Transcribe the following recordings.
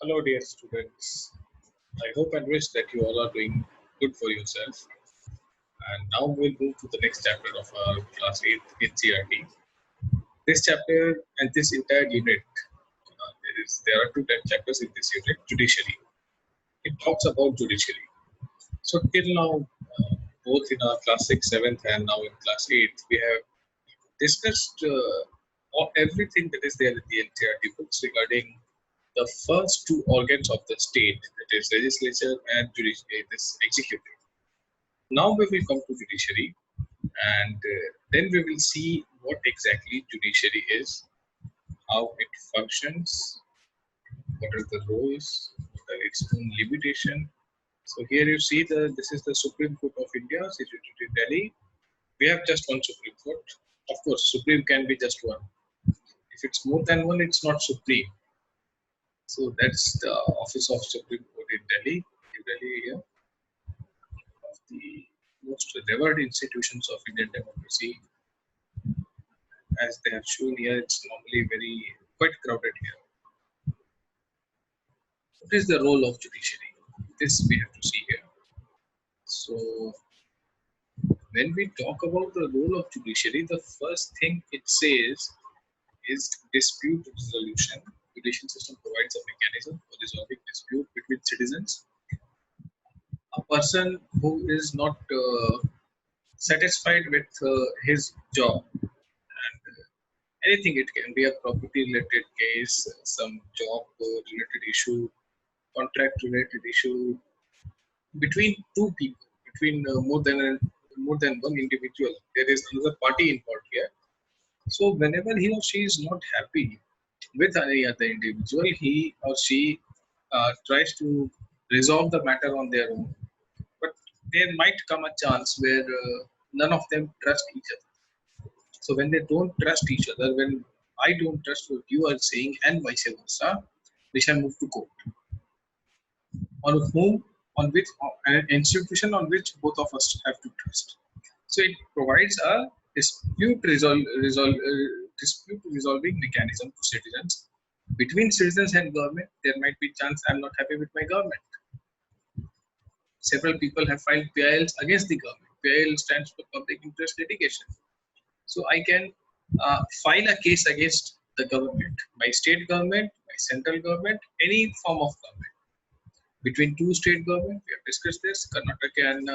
Hello, dear students. I hope and wish that you all are doing good for yourself. And now we'll move to the next chapter of our class 8 NCERT. This chapter and this entire unit, there are two chapters in this unit, judiciary. It talks about judiciary. So till now, both in our class 6, 7th and now in class 8th, we have discussed everything that is there in the NCERT books regarding the first two organs of the state, that is legislature and judiciary, this executive. Now we will come to judiciary, and then we will see what exactly judiciary is, how it functions, what are the roles, what are its own limitation. So here you see this is the Supreme Court of India situated in Delhi. We have just one Supreme Court. Of course, Supreme can be just one. If it's more than one, it's not Supreme. So that's the office of Supreme Court in Delhi. New Delhi here, of the most revered institutions of Indian democracy. As they have shown here, it's normally quite crowded here. What is the role of judiciary? This we have to see here. So when we talk about the role of judiciary, the first thing it says is dispute resolution. Judicial system provides a mechanism for resolving dispute between citizens. A person who is not satisfied with his job, and anything, it can be a property related case, some job related issue, contract related issue, between two people, between more than one individual, there is another party involved here. So whenever he or she is not happy with any other individual, he or she tries to resolve the matter on their own. But there might come a chance where none of them trust each other. So when they don't trust each other, when I don't trust what you are saying and vice versa, we shall move to court. On which an institution on which both of us have to trust. So it provides a dispute resolving mechanism to citizens. Between citizens and government, there might be chance I'm not happy with my government. Several people have filed PILs against the government. PIL stands for public interest litigation. So I can file a case against the government, my state government, my central government, any form of government. Between two state governments, we have discussed this, Karnataka and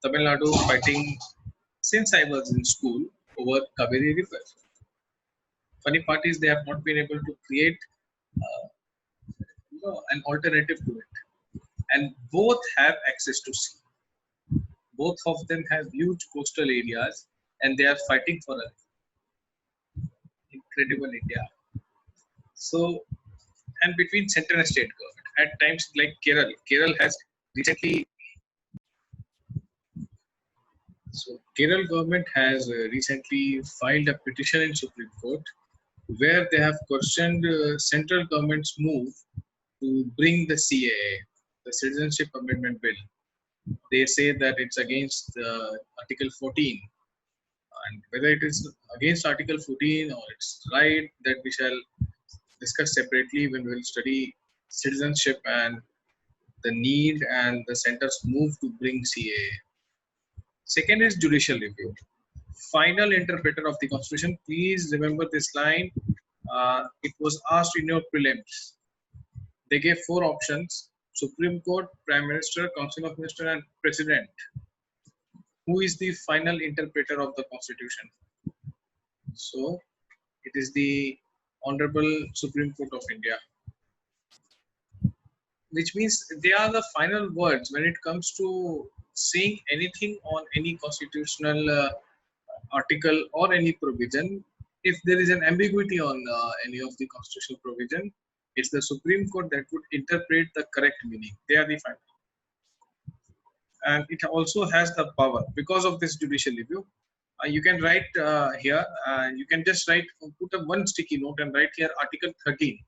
Tamil Nadu fighting since I was in school over Kaveri River. Funny part is they have not been able to create an alternative to it. And both have access to sea. Both of them have huge coastal areas and they are fighting for an incredible India. So, and between center and state government, at times like Kerala has recently. So Kerala government has recently filed a petition in Supreme Court where they have questioned central government's move to bring the CAA, the Citizenship Amendment Bill. They say that it's against Article 14, and whether it is against Article 14 or it's right, that we shall discuss separately when we will study citizenship and the need and the center's move to bring CAA. Second is judicial review. Final interpreter of the Constitution. Please remember this line. It was asked in your prelims. They gave 4 options: Supreme Court, Prime Minister, Council of Ministers, and President. Who is the final interpreter of the Constitution? So, it is the Honorable Supreme Court of India. Which means they are the final words when it comes to saying anything on any constitutional article or any provision. If there is an ambiguity on any of the constitutional provision, it's the Supreme Court that would interpret the correct meaning. They are the final. And it also has the power because of this judicial review. You can write here, you can just put a one sticky note and write here Article 13,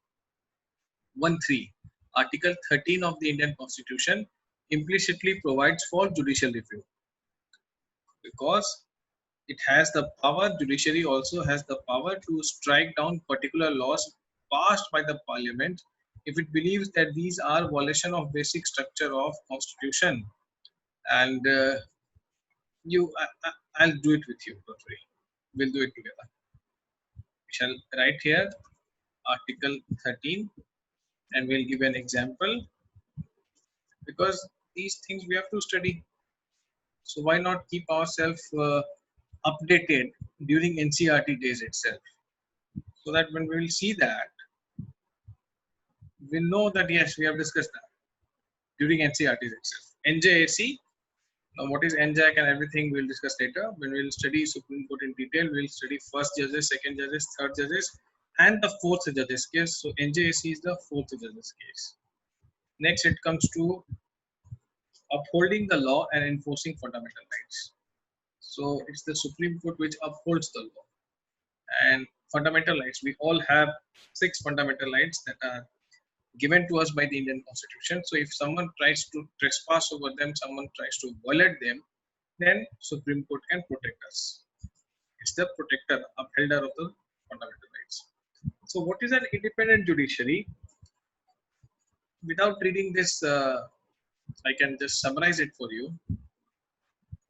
1.3. Article 13 of the Indian Constitution implicitly provides for judicial review because it has the power. Judiciary also has the power to strike down particular laws passed by the parliament if it believes that these are violation of basic structure of constitution, and I'll do it with you, don't worry, we'll do it together. We shall write here article 13 and we'll give an example, because these things we have to study. So why not keep ourselves updated during NCERT days itself, so that when we will see that, we'll know that yes, we have discussed that during NCERT itself. NJAC, now what is NJAC and everything we'll discuss later. When we'll study Supreme Court in detail, we'll study first judges, second judges, third judges, and the fourth judges case. So NJAC is the fourth judges case. Next, it comes to upholding the law and enforcing fundamental rights. So it's the Supreme Court which upholds the law and fundamental rights. We all have 6 fundamental rights that are given to us by the Indian Constitution. So if someone tries to trespass over them, someone tries to violate them, then Supreme Court can protect us. It's the protector, upholder of the fundamental rights. So what is an independent judiciary? Without reading this, I can just summarize it for you.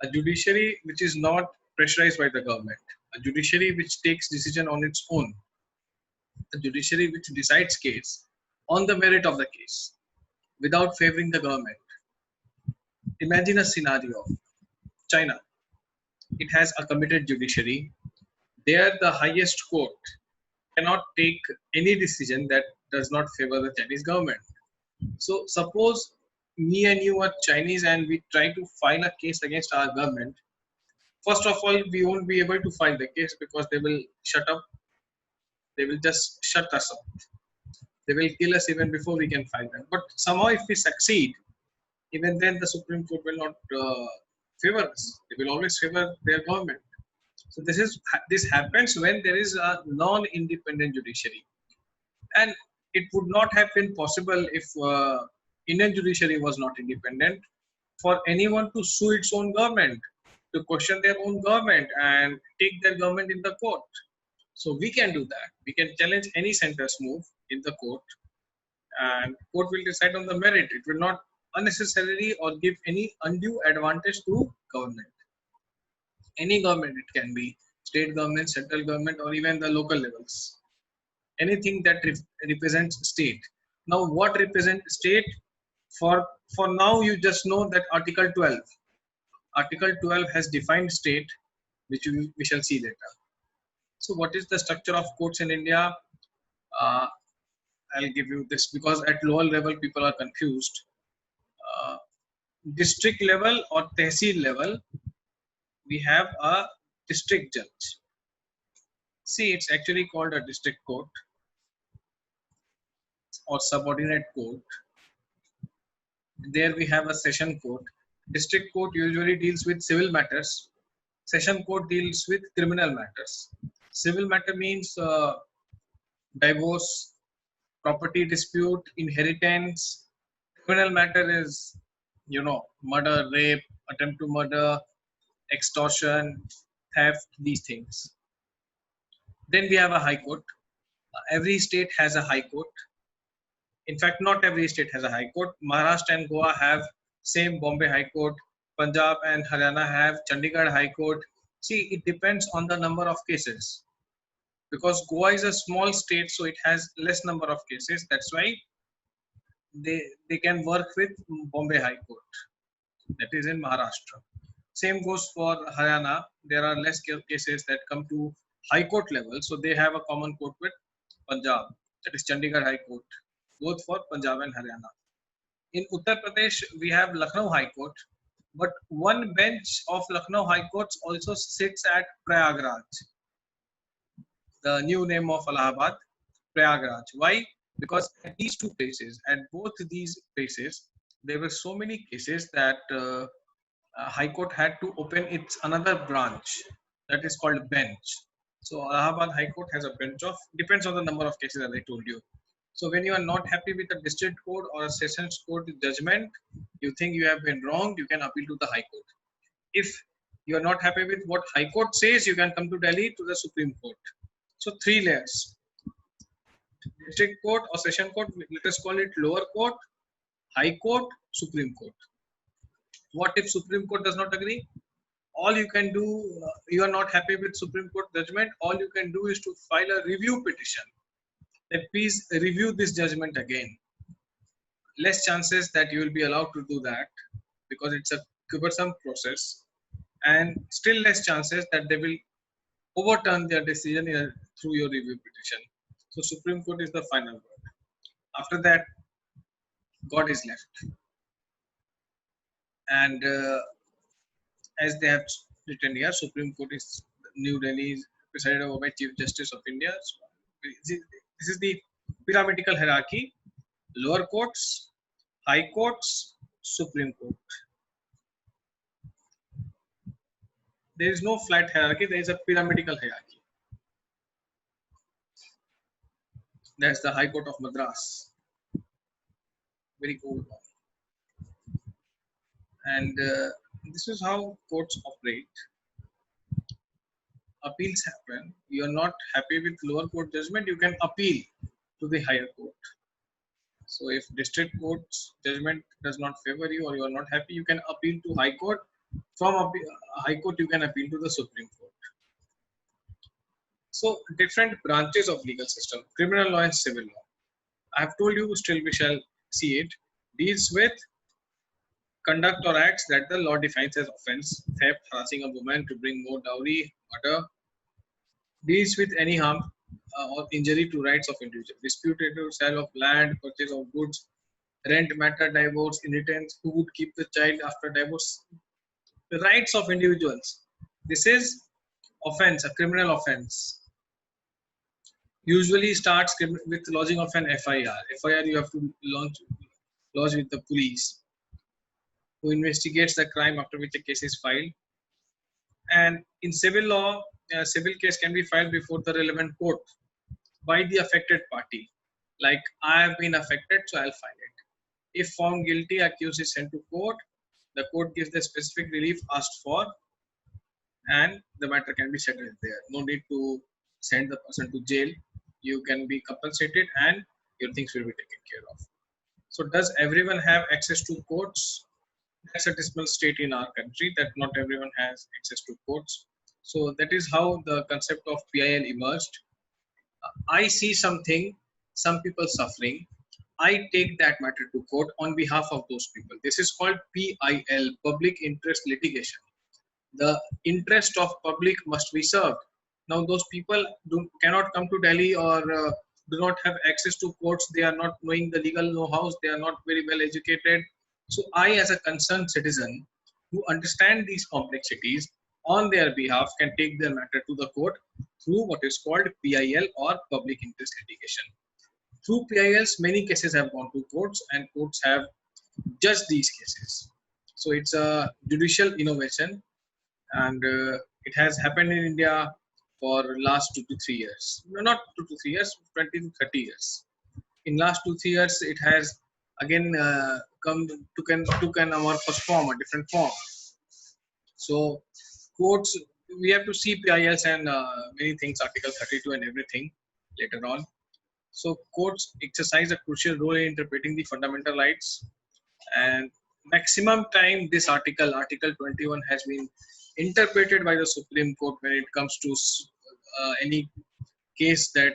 A judiciary which is not pressurized by the government, a judiciary which takes decision on its own, a judiciary which decides case on the merit of the case without favoring the government. Imagine a scenario. China, it has a committed judiciary. There the highest court cannot take any decision that does not favor the Chinese government. So suppose me and you are Chinese and we try to file a case against our government. First of all, we won't be able to file the case because they will shut up. They will just shut us up. They will kill us even before we can file them. But somehow if we succeed, even then the Supreme Court will not favor us. They will always favor their government. So this happens when there is a non-independent judiciary. And it would not have been possible if Indian judiciary was not independent for anyone to sue its own government, to question their own government and take their government in the court. So we can do that. We can challenge any centre's move in the court, and court will decide on the merit. It will not unnecessarily or give any undue advantage to government. Any government, it can be state government, central government, or even the local levels. Anything that represents state. Now, what represents state? For now, you just know that Article 12. Article 12 has defined state, which we shall see later. So, what is the structure of courts in India? I'll give you this because at lower level people are confused. District level or tehsil level, we have a district judge. See, it's actually called a district court or subordinate court. There we have a session court. District court usually deals with civil matters. Session court deals with criminal matters. Civil matter means divorce, property dispute, inheritance. Criminal matter is, murder, rape, attempt to murder, extortion, theft, these things. Then we have a high court. Every state has a high court. In fact, not every state has a high court. Maharashtra and Goa have same Bombay High Court. Punjab and Haryana have Chandigarh High Court. See, it depends on the number of cases. Because Goa is a small state, so it has less number of cases. That's why they can work with Bombay High Court. That is in Maharashtra. Same goes for Haryana. There are less cases that come to High Court level. So they have a common court with Punjab. That is Chandigarh High Court. Both for Punjab and Haryana. In Uttar Pradesh, we have Lucknow High Court, but one bench of Lucknow High Courts also sits at Prayagraj, the new name of Allahabad, Prayagraj. Why? Because at these two places, at both these places, there were so many cases that High Court had to open its another branch that is called bench. So Allahabad High Court has a bench of, depends on the number of cases as I told you. So when you are not happy with a district court or a sessions court judgment, you think you have been wronged, you can appeal to the High Court. If you are not happy with what High Court says, you can come to Delhi to the Supreme Court. So 3 layers. District court or session court, let us call it lower court, high court, Supreme Court. What if Supreme Court does not agree? All you can do, you are not happy with Supreme Court judgment, all you can do is to file a review petition. That please review this judgment again. Less chances that you will be allowed to do that because it's a cumbersome process, and still less chances that they will overturn their decision through your review petition. So Supreme Court is the final word. After that, God is left. And as they have written here, Supreme Court is New Delhi, presided over by Chief Justice of India. So this is the pyramidal hierarchy: lower courts, high courts, Supreme Court. There is no flat hierarchy, there is a pyramidal hierarchy. That's the High Court of Madras. Very old one. And this is how courts operate. Appeals happen. You are not happy with lower court judgment, you can appeal to the higher court. So if district court's judgment does not favor you or you are not happy, you can appeal to high court. From high court, you can appeal to the Supreme Court. So different branches of legal system: criminal law and civil law. I have told you, still we shall see it, deals with conduct or acts that the law defines as offense: theft, harassing a woman to bring more dowry, murder. Deals with any harm or injury to rights of individual: disputed sale of land, purchase of goods, rent matter, divorce, inheritance, who would keep the child after divorce. The rights of individuals. This is offense, a criminal offense. Usually starts with lodging of an FIR. FIR you have to lodge with the police, who investigates the crime, after which a case is filed. And in civil law, a civil case can be filed before the relevant court by the affected party. Like, I have been affected, so I'll file it. If found guilty, accused is sent to court. The court gives the specific relief asked for, and the matter can be settled there. No need to send the person to jail. You can be compensated and your things will be taken care of. So does everyone have access to courts? That's a dismal state in our country, that not everyone has access to courts. So that is how the concept of PIL emerged. I see something, some people suffering, I take that matter to court on behalf of those people. This is called PIL, public interest litigation. The interest of public must be served. Now those people cannot come to Delhi or do not have access to courts. They are not knowing the legal know-hows. They are not very well educated. So I, as a concerned citizen who understand these complexities, on their behalf can take their matter to the court through what is called PIL, or public interest litigation. Through PILs, many cases have gone to courts and courts have judged these cases. So it's a judicial innovation, and it has happened in India for last 2 to 3 years. No, not 2 to 3 years, 20 to 30 years. In last 2 3 years, it has again took an amorphous form, a different form. So courts, we have to see PILs and many things, Article 32 and everything later on. So courts exercise a crucial role in interpreting the fundamental rights, and maximum time this article 21 has been interpreted by the Supreme Court when it comes to any case that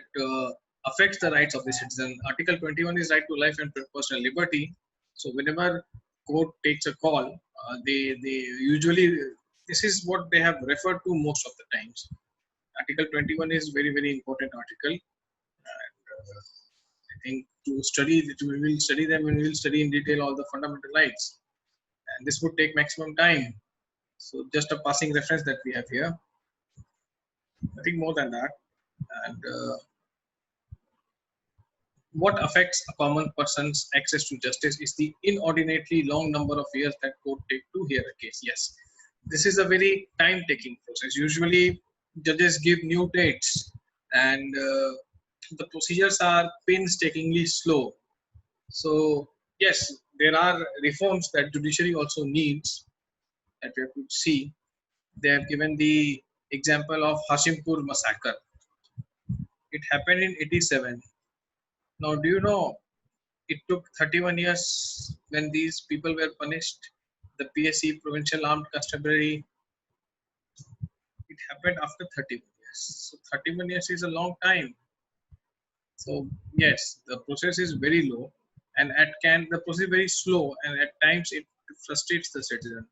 affects the rights of the citizen. Article 21 is right to life and personal liberty. So whenever court takes a call, they usually, this is what they have referred to most of the times. Article 21 is very important article. I think to study it, we will study them and we will study in detail all the fundamental rights. And this would take maximum time. So just a passing reference that we have here. Nothing more than that. And what affects a common person's access to justice is the inordinately long number of years that court take to hear a case. Yes, this is a very time-taking process. Usually, judges give new dates, and the procedures are painstakingly slow. So yes, there are reforms that judiciary also needs that we have to see. They have given the example of Hashimpur massacre. It happened in 87. Now, do you know it took 31 years when these people were punished? The PSC, Provincial Armed Constabulary, it happened after 31 years. So 31 years is a long time. So yes, the process is very low, and the process is very slow, and at times it frustrates the citizen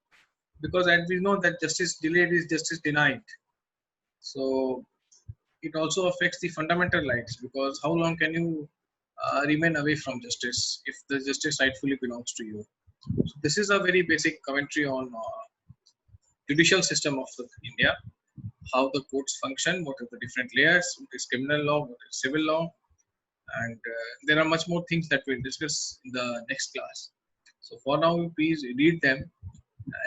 because as we know that justice delayed is justice denied. So it also affects the fundamental rights because how long can you remain away from justice if the justice rightfully belongs to you? So this is a very basic commentary on judicial system of India, how the courts function, what are the different layers, what is criminal law, what is civil law, and there are much more things that we'll discuss in the next class. So for now, please read them.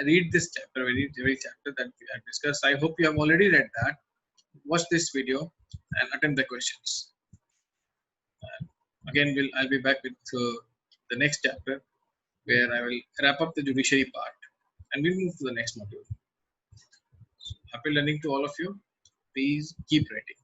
Read this chapter, very chapter that we have discussed. I hope you have already read that. Watch this video and attempt the questions. Again, I'll be back with the next chapter where I will wrap up the judiciary part and we'll move to the next module. So happy learning to all of you. Please keep writing.